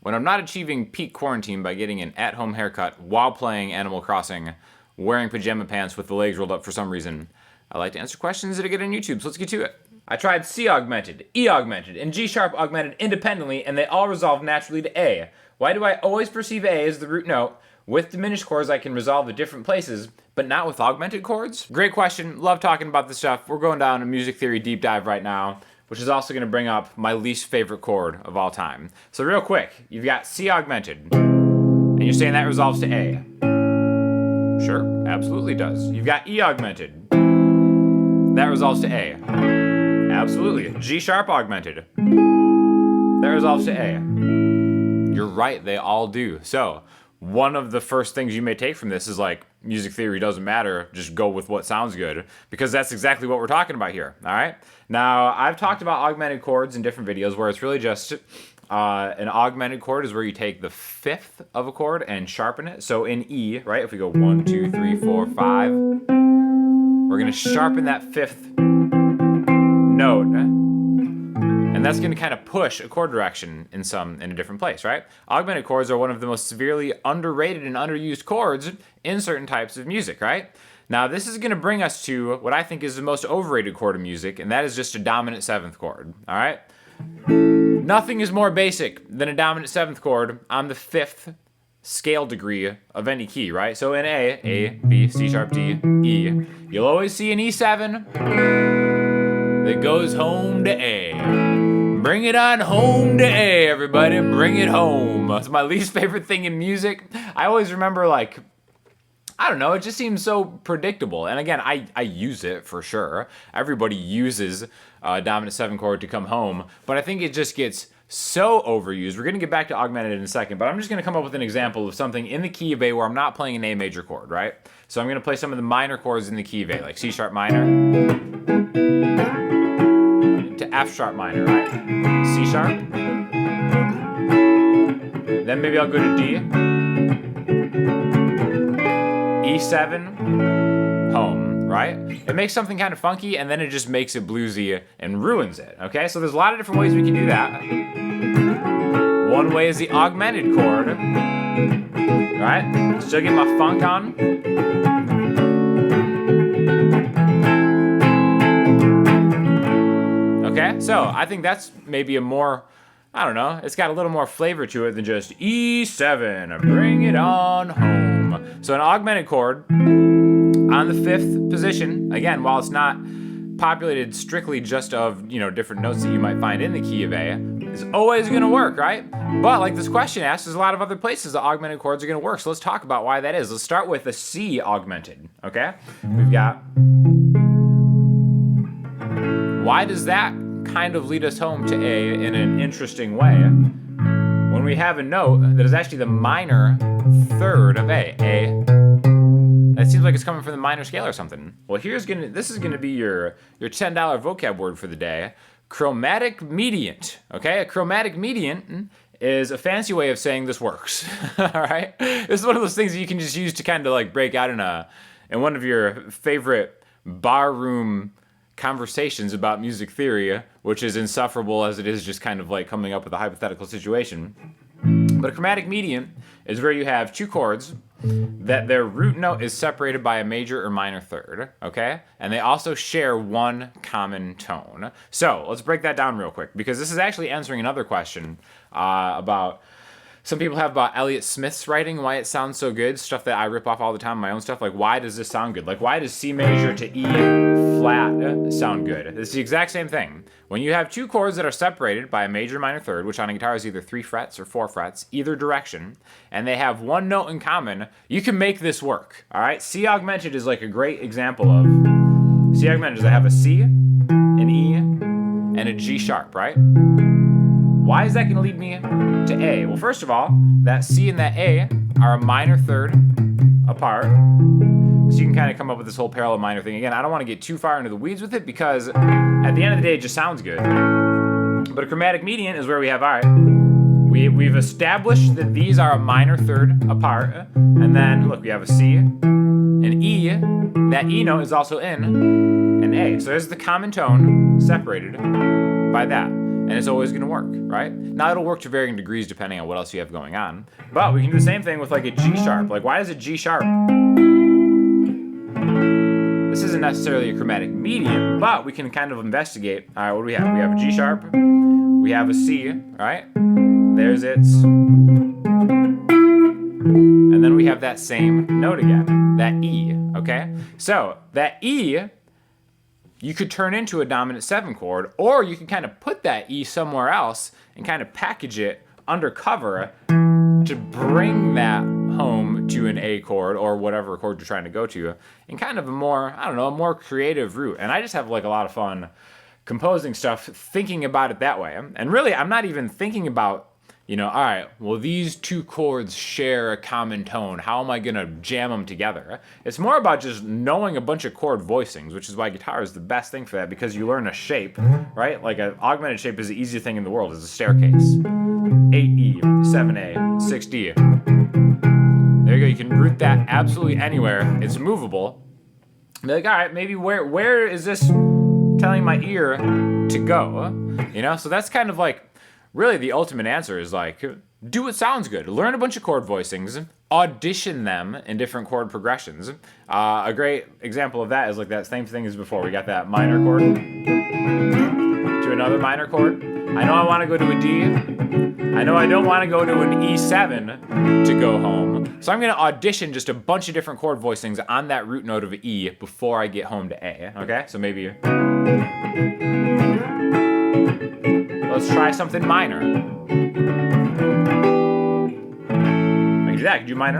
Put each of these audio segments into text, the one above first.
When I'm not achieving peak quarantine by getting an at-home haircut while playing Animal Crossing, wearing pajama pants with the legs rolled up for some reason, I like to answer questions that I get on YouTube, so let's get to it. I tried C augmented, E augmented, and G sharp augmented independently, and they all resolve naturally to A. Why do I always perceive A as the root note? With diminished chords, I can resolve at different places, but not with augmented chords? Great question. Love talking about this stuff. We're going down a music theory deep dive right now, which is also going to bring up my least favorite chord of all time. So real quick, you've got C augmented, and you're saying that resolves to A. Sure, absolutely does. You've got E augmented. That resolves to A. Absolutely. G sharp augmented. That resolves to A. You're right, they all do. So, one of the first things you may take from this is like, music theory doesn't matter, just go with what sounds good, because that's exactly what we're talking about here, all right? Now, I've talked about augmented chords in different videos where it's really just an augmented chord is where you take the fifth of a chord and sharpen it. So in E, right, if we go 1, 2, 3, 4, 5, we're gonna sharpen that fifth note, and that's gonna kind of push a chord direction in a different place, right? Augmented chords are one of the most severely underrated and underused chords in certain types of music, right? Now this is gonna bring us to what I think is the most overrated chord of music, and that is just a dominant seventh chord, all right? Nothing is more basic than a dominant seventh chord on the fifth scale degree of any key, right? So in A, B, C sharp, D, E, you'll always see an E7 that goes home to A. Bring it on home to A, everybody, bring it home. It's my least favorite thing in music. I always remember, like, I don't know, it just seems so predictable. And again, I use it for sure. Everybody uses a dominant 7 chord to come home, but I think it just gets so overused. We're gonna get back to augmented in a second, but I'm just gonna come up with an example of something in the key of A where I'm not playing an A major chord, right? So I'm gonna play some of the minor chords in the key of A, like C sharp minor to F sharp minor, right? C sharp. Then maybe I'll go to D. E7, home, right? It makes something kind of funky, and then it just makes it bluesy and ruins it, okay? So there's a lot of different ways we can do that. One way is the augmented chord, right? Still get my funk on. Okay, so I think that's maybe a more, I don't know, it's got a little more flavor to it than just E7, bring it on home. So an augmented chord on the fifth position, again, while it's not populated strictly just of, different notes that you might find in the key of A, is always gonna work, right? But like this question asks, there's a lot of other places that augmented chords are gonna work. So let's talk about why that is. Let's start with the C augmented, okay? We've got, why does that kind of lead us home to A in an interesting way when we have a note that is actually the minor third of A. That seems like it's coming from the minor scale or something. Well, this is gonna be your $10 vocab word for the day. Chromatic mediant, okay? A chromatic mediant is a fancy way of saying this works, all right? This is one of those things that you can just use to kind of like break out in one of your favorite barroom conversations about music theory, which is insufferable as it is just kind of like coming up with a hypothetical situation. But a chromatic mediant is where you have two chords that their root note is separated by a major or minor third, okay? And they also share one common tone. So let's break that down real quick, because this is actually answering another question about, some people have about Elliott Smith's writing, why it sounds so good, stuff that I rip off all the time, my own stuff, like why does this sound good? Like why does C major to E flat sound good? It's the exact same thing. When you have two chords that are separated by a major minor third, which on a guitar is either 3 frets or 4 frets, either direction, and they have one note in common, you can make this work, all right? C augmented is like a great example of, C augmented is I have a C, an E, and a G sharp, right? Why is that going to lead me to A? Well, first of all, that C and that A are a minor third apart. So you can kind of come up with this whole parallel minor thing. Again, I don't want to get too far into the weeds with it because at the end of the day, it just sounds good. But a chromatic mediant is where we have, all right, we've established that these are a minor third apart. And then, look, we have a C, an E. That E note is also in an A. So there's the common tone separated by that. and it's always going to work, right? Now, it'll work to varying degrees depending on what else you have going on. But we can do the same thing with like a G sharp. Like, why is a G sharp? This isn't necessarily a chromatic mediant, but we can kind of investigate. All right, what do we have? We have a G sharp. We have a C, right? There's its. And then we have that same note again, that E, okay? So that E, you could turn into a dominant 7 chord, or you can kind of put that E somewhere else and kind of package it undercover to bring that home to an A chord or whatever chord you're trying to go to in kind of a more, I don't know, a more creative route. And I just have like a lot of fun composing stuff, thinking about it that way. And really, I'm not even thinking about, you know, all right, well, these two chords share a common tone. How am I going to jam them together? It's more about just knowing a bunch of chord voicings, which is why guitar is the best thing for that, because you learn a shape, right? Like an augmented shape is the easiest thing in the world. It's a staircase. 8E, 7A, 6D. There you go. You can root that absolutely anywhere. It's movable. Be like, all right, maybe where is this telling my ear to go? You know, so that's kind of like, really, the ultimate answer is like, do what sounds good. Learn a bunch of chord voicings, audition them in different chord progressions. A great example of that is like that same thing as before. We got that minor chord to another minor chord. I know I want to go to a D. I know I don't want to go to an E7 to go home. So I'm going to audition just a bunch of different chord voicings on that root note of E before I get home to A. Okay, so maybe. Let's try something minor. I could do that. I could do minor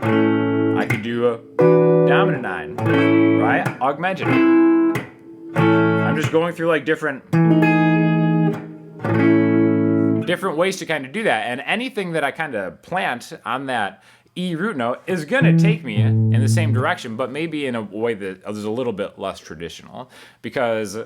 9. I could do a dominant 9, right? Augmented. I'm just going through like different ways to kind of do that. And anything that I kind of plant on that E root note is going to take me in the same direction, but maybe in a way that is a little bit less traditional, because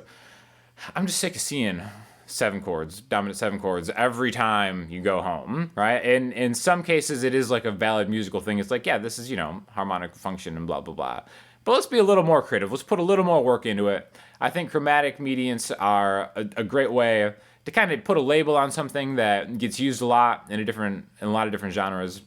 I'm just sick of seeing 7 chords, dominant 7 chords every time you go home, right? And in some cases, it is like a valid musical thing. It's like, yeah, this is, you know, harmonic function and blah, blah, blah. But let's be a little more creative. Let's put a little more work into it. I think chromatic mediants are a great way to kind of put a label on something that gets used a lot in a lot of different genres,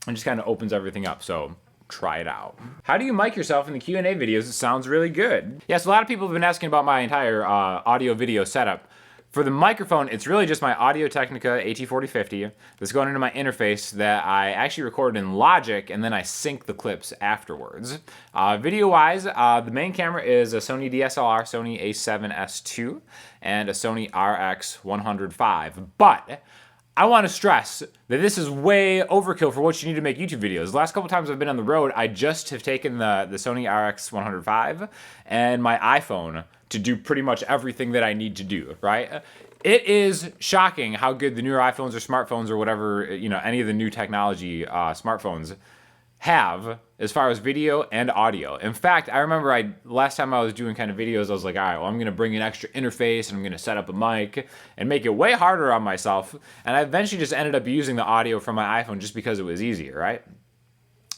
and just kind of opens everything up. So try it out. How do you mic yourself in the Q&A videos? It sounds really good. Yes, a lot of people have been asking about my entire audio video setup. For the microphone, it's really just my Audio-Technica AT4050 that's going into my interface that I actually recorded in Logic, and then I sync the clips afterwards. Video-wise, the main camera is a Sony DSLR, Sony a7S II, and a Sony RX105. But I want to stress that this is way overkill for what you need to make YouTube videos. The last couple times I've been on the road, I just have taken the Sony RX105 and my iPhone to do pretty much everything that I need to do, right? It is shocking how good the newer iPhones or smartphones or whatever, you know, any of the new technology smartphones have as far as video and audio. In fact, I remember last time I was doing kind of videos, I was like, all right, well, I'm going to bring an extra interface and I'm going to set up a mic and make it way harder on myself. And I eventually just ended up using the audio from my iPhone just because it was easier, right?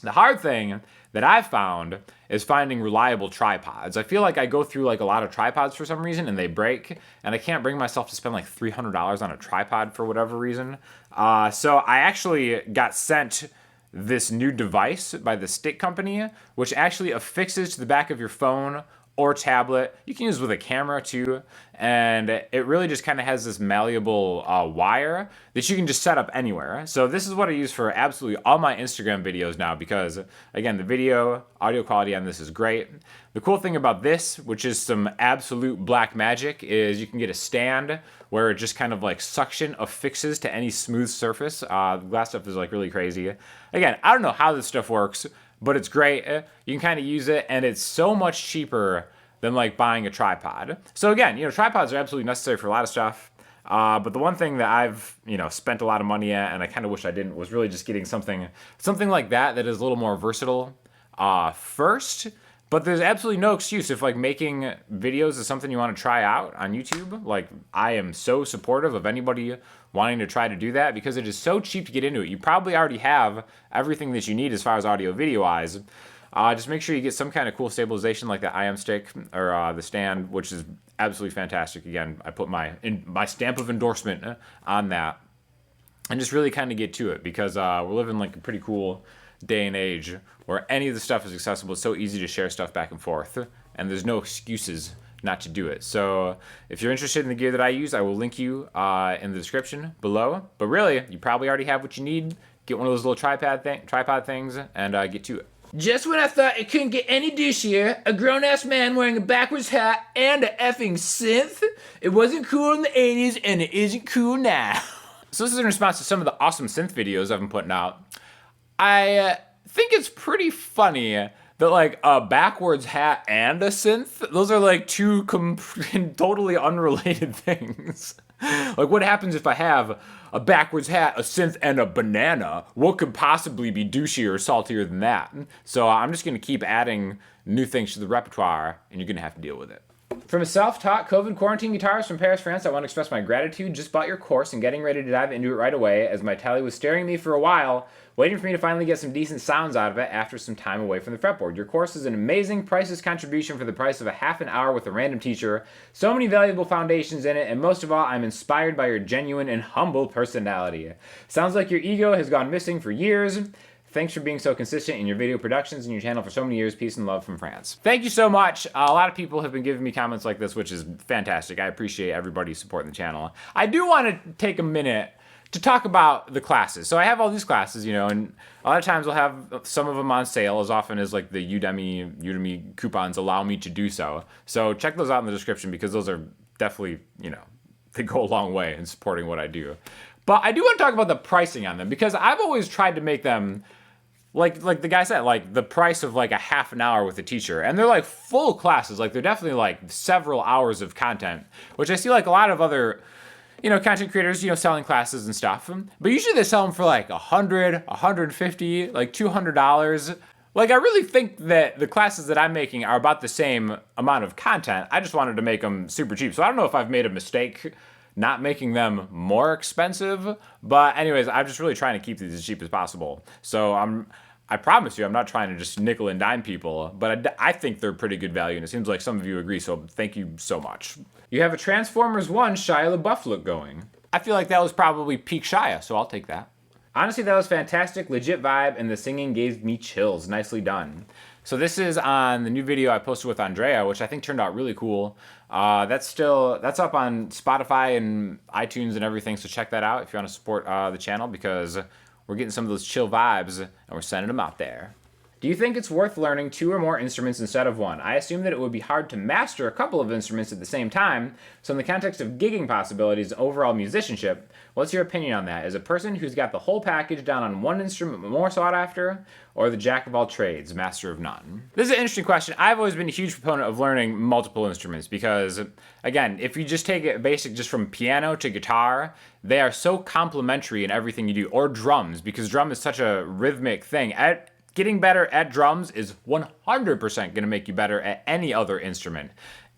The hard thing that I've found is finding reliable tripods. I feel like I go through like a lot of tripods for some reason and they break, and I can't bring myself to spend like $300 on a tripod for whatever reason. So I actually got sent this new device by the Stick Company, which actually affixes to the back of your phone or tablet. You can use it with a camera too, and it really just kind of has this malleable wire that you can just set up anywhere. So this is what I use for absolutely all my Instagram videos now, because again, the video audio quality on this is great. The cool thing about this, which is some absolute black magic, is you can get a stand where it just kind of like suction affixes to any smooth surface. The glass stuff is like really crazy. Again, I don't know how this stuff works, but it's great. You can kind of use it, and it's so much cheaper than like buying a tripod. So again, you know, tripods are absolutely necessary for a lot of stuff. But the one thing that I've, you know, spent a lot of money at, and I kind of wish I didn't, was really just getting something like that is a little more versatile first. But there's absolutely no excuse if like making videos is something you want to try out on YouTube. Like, I am so supportive of anybody wanting to try to do that, because it is so cheap to get into it. You probably already have everything that you need as far as audio video wise. Just make sure you get some kind of cool stabilization like the IM stick or the stand, which is absolutely fantastic. Again, I put my stamp of endorsement on that. And just really kind of get to it, because we're living like a pretty cool day and age where any of the stuff is accessible. It's so easy to share stuff back and forth, and there's no excuses not to do it. So if you're interested in the gear that I use, I will link you in the description below. But really, you probably already have what you need. Get one of those little tripod things and get to it. Just when I thought it couldn't get any douchier, a grown-ass man wearing a backwards hat and a effing synth. It wasn't cool in the 80s, and it isn't cool now. So this is in response to some of the awesome synth videos I've been putting out. I think it's pretty funny that like a backwards hat and a synth, those are like two totally unrelated things. Like, what happens if I have a backwards hat, a synth, and a banana? What could possibly be douchier or saltier than that? So I'm just going to keep adding new things to the repertoire, and you're going to have to deal with it. From a self-taught COVID quarantine guitarist from Paris, France, I want to express my gratitude. Just bought your course and getting ready to dive into it right away, as my tele was staring at me for a while, waiting for me to finally get some decent sounds out of it after some time away from the fretboard. Your course is an amazing, priceless contribution for the price of a half an hour with a random teacher. So many valuable foundations in it, and most of all, I'm inspired by your genuine and humble personality. Sounds like your ego has gone missing for years. Thanks for being so consistent in your video productions and your channel for so many years. Peace and love from France. Thank you so much. A lot of people have been giving me comments like this, which is fantastic. I appreciate everybody supporting the channel. I do want to take a minute to talk about the classes. So I have all these classes, you know, and a lot of times I'll have some of them on sale, as often as like the Udemy coupons allow me to do so. So check those out in the description, because those are definitely, you know, they go a long way in supporting what I do. But I do want to talk about the pricing on them, because I've always tried to make them like the guy said, like the price of like a half an hour with a teacher. And they're like full classes, like they're definitely like several hours of content, which I see like a lot of other, you know, content creators, you know, selling classes and stuff. But usually they sell them for like $100, $150, like $200. Like, I really think that the classes that I'm making are about the same amount of content. I just wanted to make them super cheap. So I don't know if I've made a mistake not making them more expensive. But anyways, I'm just really trying to keep these as cheap as possible. So I promise you, I'm not trying to just nickel and dime people, but I think they're pretty good value, and it seems like some of you agree, so thank you so much. You have a Transformers 1 Shia LaBeouf look going. I feel like that was probably peak Shia, so I'll take that. Honestly, that was fantastic, legit vibe, and the singing gave me chills. Nicely done. So this is on the new video I posted with Andrea, which I think turned out really cool. That's up on Spotify and iTunes and everything, so check that out if you want to support the channel, because we're getting some of those chill vibes and we're sending them out there. Do you think it's worth learning 2 or more instruments instead of 1? I assume that it would be hard to master a couple of instruments at the same time, so in the context of gigging possibilities and overall musicianship, what's your opinion on that? Is a person who's got the whole package down on one instrument more sought after, or the jack of all trades, master of none? This is an interesting question. I've always been a huge proponent of learning multiple instruments because, again, if you just take it basic just from piano to guitar, they are so complementary in everything you do, or drums, because drum is such a rhythmic thing. Getting better at drums is 100% going to make you better at any other instrument.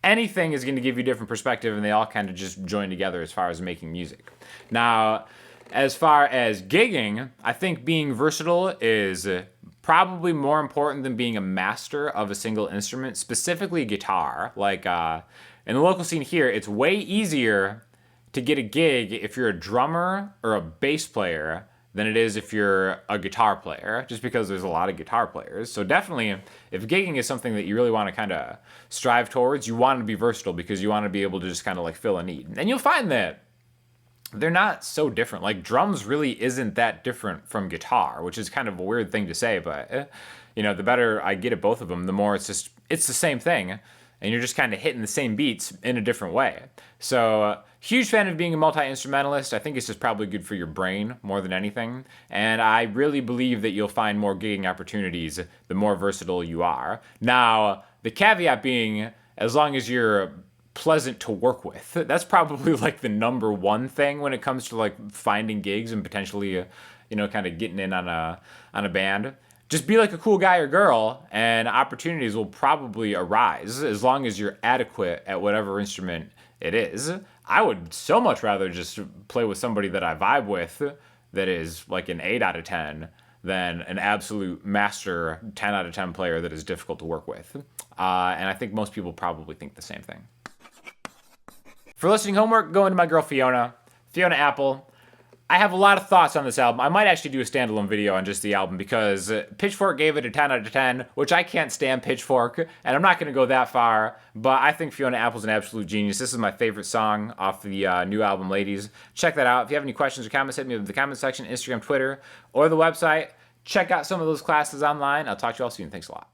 Anything is going to give you a different perspective, and they all kind of just join together as far as making music. Now, as far as gigging, I think being versatile is probably more important than being a master of a single instrument, specifically guitar. Like in the local scene here, it's way easier to get a gig if you're a drummer or a bass player than it is if you're a guitar player, just because there's a lot of guitar players. So definitely, if gigging is something that you really want to kind of strive towards, you want to be versatile because you want to be able to just kind of like fill a need. And you'll find that they're not so different. Like, drums really isn't that different from guitar, which is kind of a weird thing to say, but you know, the better I get at both of them, the more it's the same thing. And you're just kind of hitting the same beats in a different way. So, huge fan of being a multi-instrumentalist. I think it's just probably good for your brain more than anything. And I really believe that you'll find more gigging opportunities the more versatile you are. Now, the caveat being, as long as you're pleasant to work with. That's probably like the number one thing when it comes to like finding gigs and potentially, you know, kind of getting in on a band. Just be like a cool guy or girl, and opportunities will probably arise as long as you're adequate at whatever instrument it is. I would so much rather just play with somebody that I vibe with that is like an 8 out of 10 than an absolute master 10 out of 10 player that is difficult to work with. And I think most people probably think the same thing. For listening homework, go into my girl Fiona Apple. I have a lot of thoughts on this album. I might actually do a standalone video on just the album because Pitchfork gave it a 10 out of 10, which I can't stand Pitchfork, and I'm not going to go that far, but I think Fiona Apple's an absolute genius. This is my favorite song off the new album, Ladies. Check that out. If you have any questions or comments, hit me up in the comment section, Instagram, Twitter, or the website. Check out some of those classes online. I'll talk to you all soon. Thanks a lot.